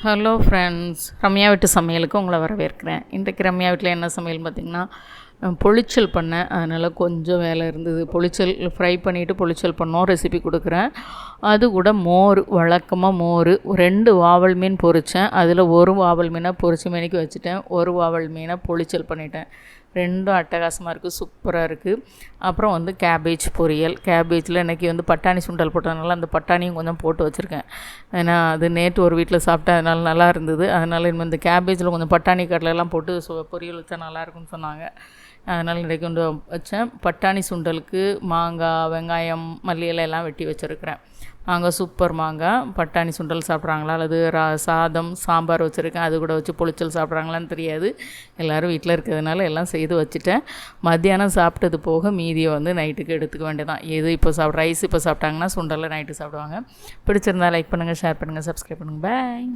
Hello friends, Ramya வீட்டு சமையலுக்கு உங்களை வரவேற்கிறேன். இன்றைக்கு ரம்யா வீட்டில் என்ன சமையல் பார்த்திங்கன்னா, பொளிச்சல் பண்ணேன். அதனால் கொஞ்சம் வேலை இருந்தது. பொளிச்சல் ஃப்ரை பண்ணிவிட்டு பொளிச்சல் பண்ணோம், ரெசிபி கொடுக்குறேன். அது கூட மோர், வழக்கமாக மோர், 2 வாவல் மீன் பொரித்தேன். அதில் ஒரு வாவல் மீனை பொரிச்சு மீனுக்கு வச்சுட்டேன், ஒரு வாவல் மீனை பொளிச்சல் பண்ணிட்டேன். 2 அட்டகாசமாக இருக்குது, சூப்பராக இருக்குது. அப்புறம் கேபேஜ் பொரியல். கேபேஜில் இன்றைக்கி பட்டாணி சுண்டல் போட்டதுனால அந்த பட்டாணியும் கொஞ்சம் போட்டு வச்சுருக்கேன். ஏன்னா அது நேற்று ஒரு வீட்டில் சாப்பிட்டேன், அதனால் நல்லா இருந்தது. அதனால் இந்த கேபேஜில் கொஞ்சம் பட்டாணி கடலையெல்லாம் போட்டு பொரியல் வச்சா நல்லாயிருக்குன்னு சொன்னாங்க. அதனால் இன்றைக்கி கொண்டு வச்சேன். பட்டாணி சுண்டலுக்கு மாங்காய், வெங்காயம், மல்லி எல்லாம் வெட்டி வச்சுருக்கிறேன். மாங்காய் சூப்பர் மாங்காய். பட்டாணி சுண்டல் சாப்பிட்றாங்களா அல்லது சாதம் சாம்பார் வச்சுருக்கேன், அது கூட வச்சு பொளிச்சல் சாப்பிட்றாங்களான்னு தெரியாது. எல்லோரும் வீட்டில் இருக்கிறதுனால எல்லாம் செய்து வச்சுட்டேன். மத்தியானம் சாப்பிட்டது போக மீதியை நைட்டுக்கு எடுத்துக்க வேண்டியதான். எது இப்போ ரைஸ் இப்போ சாப்பிட்டாங்கன்னா சுண்டலில் நைட்டு சாப்பிடுவாங்க. பிடிச்சிருந்தா லைக் பண்ணுங்கள், ஷேர் பண்ணுங்கள், சப்ஸ்கிரைப் பண்ணுங்கள். பாய்.